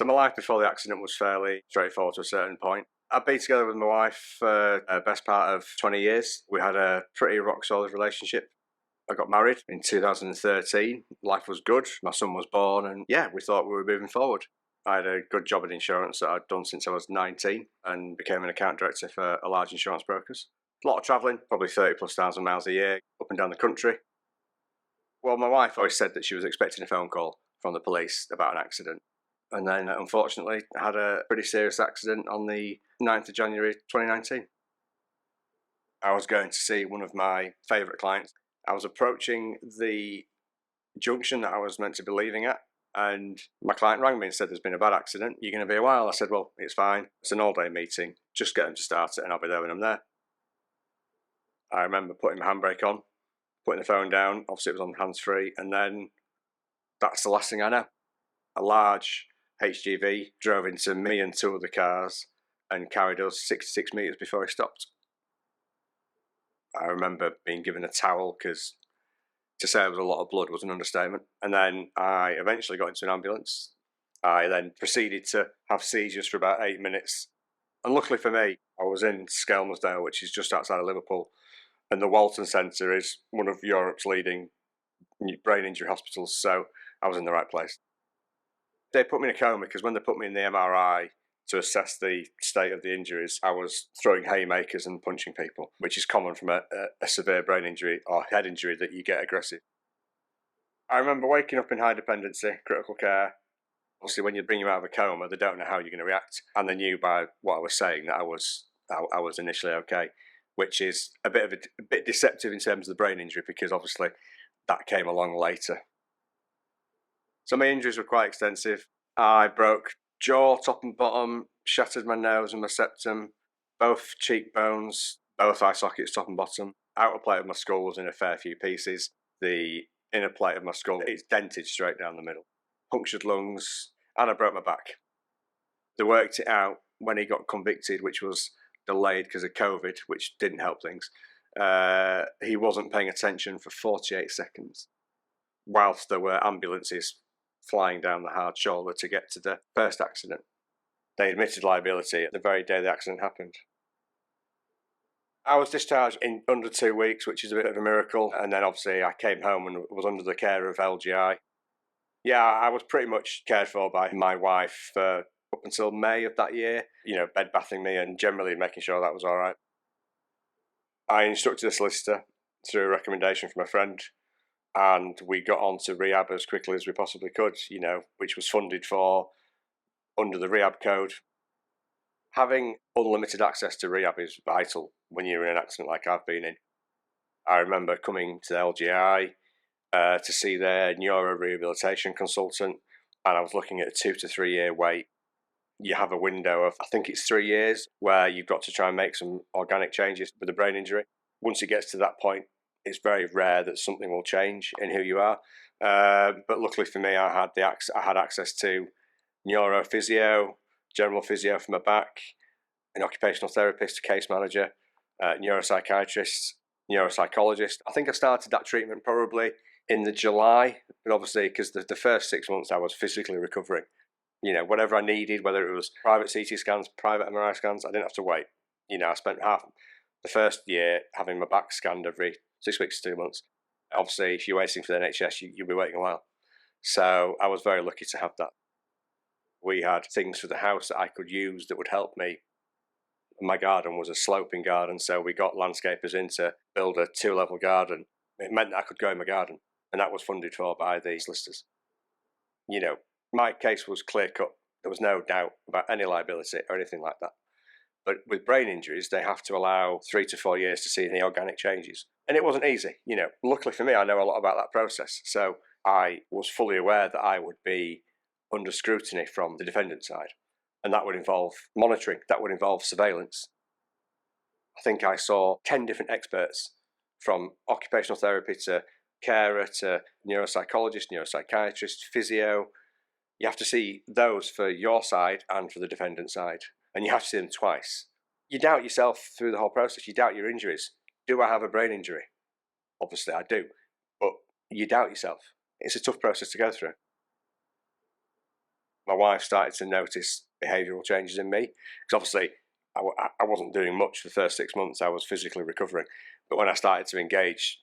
So my life before the accident was fairly straightforward to a certain point. I've been together with my wife for the best part of 20 years. We had a pretty rock solid relationship. I got married in 2013. Life was good. My son was born, and yeah, we thought we were moving forward. I had a good job in insurance that I'd done since I was 19 and became an account director for a large insurance brokers. A lot of travelling, probably 30 plus thousand miles a year, up and down the country. Well, my wife always said that she was expecting a phone call from the police about an accident. And then, unfortunately, had a pretty serious accident on the 9th of January 2019. I was going to see one of my favourite clients. I was approaching the junction that I was meant to be leaving at, and my client rang me and said, "There's been a bad accident. You're going to be a while?" I said, "Well, it's fine. It's an all-day meeting. Just get them to start it and I'll be there when I'm there." I remember putting my handbrake on, putting the phone down. Obviously, it was on hands-free. And then that's the last thing I know. A large HGV drove into me and two other cars and carried us 66 metres before he stopped. I remember being given a towel because to say there was a lot of blood was an understatement. And then I eventually got into an ambulance. I then proceeded to have seizures for about 8 minutes. And luckily for me, I was in Skelmersdale, which is just outside of Liverpool. And the Walton Centre is one of Europe's leading brain injury hospitals. So I was in the right place. They put me in a coma because when they put me in the MRI to assess the state of the injuries, I was throwing haymakers and punching people, which is common from a severe brain injury or head injury that you get aggressive. I remember waking up in high dependency, critical care. Obviously, when you bring you out of a coma, they don't know how you're going to react. And they knew by what I was saying that I was initially okay, which is a bit deceptive in terms of the brain injury because obviously that came along later. So my injuries were quite extensive. I broke jaw, top and bottom, shattered my nose and my septum, both cheekbones, both eye sockets, top and bottom. Outer plate of my skull was in a fair few pieces. The inner plate of my skull, it's dented straight down the middle. Punctured lungs, and I broke my back. They worked it out when he got convicted, which was delayed because of COVID, which didn't help things. He wasn't paying attention for 48 seconds whilst there were ambulances flying down the hard shoulder to get to the first accident. They admitted liability the very day the accident happened. I was discharged in under 2 weeks, which is a bit of a miracle. And then obviously I came home and was under the care of LGI. Yeah, I was pretty much cared for by my wife up until May of that year, bed bathing me and generally making sure that was all right. I instructed a solicitor through a recommendation from a friend, and we got on to rehab as quickly as we possibly could, which was funded for under the rehab code. Having unlimited access to rehab is vital when you're in an accident like I've been in. I remember coming to the LGI to see their neuro rehabilitation consultant, and I was looking at a 2 to 3 year wait. You have a window of, I think it's 3 years, where you've got to try and make some organic changes with a brain injury. Once it gets to that point, it's very rare that something will change in who you are. But luckily for me, I had access to neurophysio, general physio for my back, an occupational therapist, a case manager, neuropsychiatrist, neuropsychologist. I think I started that treatment probably in the July, but obviously because the first 6 months I was physically recovering. Whatever I needed, whether it was private CT scans, private MRI scans, I didn't have to wait. I spent half the first year having my back scanned every 6 weeks to 2 months. Obviously, if you're waiting for the NHS, you'll be waiting a while. So I was very lucky to have that. We had things for the house that I could use that would help me. My garden was a sloping garden, so we got landscapers in to build a 2-level garden. It meant that I could go in my garden, and that was funded for by the solicitors. My case was clear cut. There was no doubt about any liability or anything like that. But with brain injuries, they have to allow 3 to 4 years to see any organic changes. And it wasn't easy. Luckily for me, I know a lot about that process. So I was fully aware that I would be under scrutiny from the defendant side. And that would involve monitoring, that would involve surveillance. I think I saw 10 different experts, from occupational therapy to carer to neuropsychologist, neuropsychiatrist, physio. You have to see those for your side and for the defendant side. And you have to see them twice. You doubt yourself through the whole process. You doubt your injuries. Do I have a brain injury? Obviously I do. But you doubt yourself. It's a tough process to go through. My wife started to notice behavioural changes in me, because obviously I wasn't doing much for the first 6 months. I was physically recovering, but when I started to engage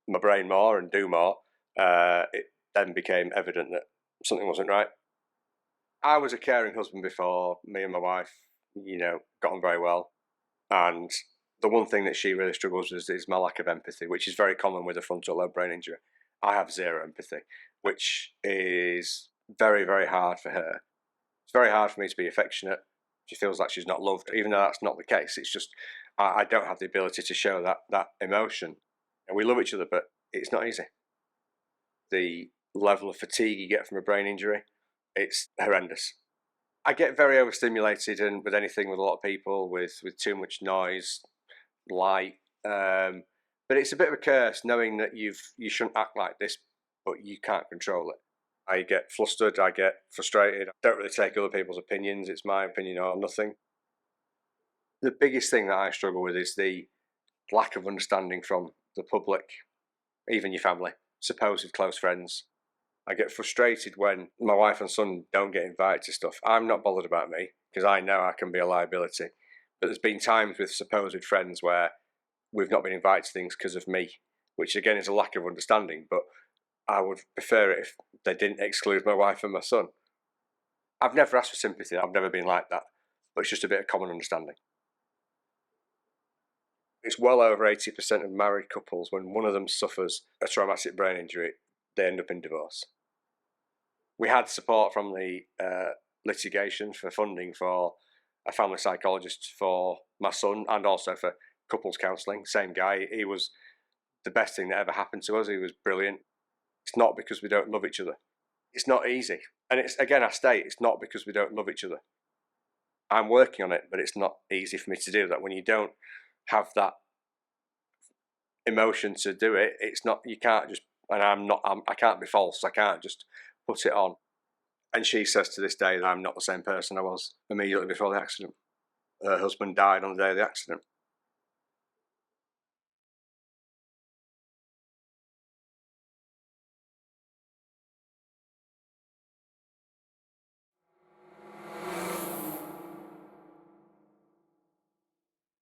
my brain more and do more, it then became evident that something wasn't right. I was a caring husband before. Me and my wife, got on very well, and the one thing that she really struggles with is my lack of empathy, which is very common with a frontal lobe brain injury. I have zero empathy, which is very, very hard for her. It's very hard for me to be affectionate. She feels like she's not loved, even though that's not the case. It's just I don't have the ability to show that emotion. And we love each other, but it's not easy. The level of fatigue you get from a brain injury, it's horrendous. I get very overstimulated, and with anything with a lot of people, with too much noise, light. But it's a bit of a curse knowing that you shouldn't act like this, but you can't control it. I get flustered, I get frustrated. I don't really take other people's opinions. It's my opinion or nothing. The biggest thing that I struggle with is the lack of understanding from the public, even your family, supposed close friends. I get frustrated when my wife and son don't get invited to stuff. I'm not bothered about me because I know I can be a liability. But there's been times with supposed friends where we've not been invited to things because of me, which again is a lack of understanding. But I would prefer it if they didn't exclude my wife and my son. I've never asked for sympathy. I've never been like that. But it's just a bit of common understanding. It's well over 80% of married couples, when one of them suffers a traumatic brain injury, they end up in divorce. We had support from the litigation for funding for a family psychologist for my son, and also for couples counselling. Same guy. He was the best thing that ever happened to us. He was brilliant. It's not because we don't love each other. It's not easy. And it's, again, I state, it's not because we don't love each other. I'm working on it, but it's not easy for me to do that. When you don't have that emotion to do it, it's not, you can't just, and I can't be false. I can't just put it on. And she says to this day that I'm not the same person I was immediately before the accident. Her husband died on the day of the accident.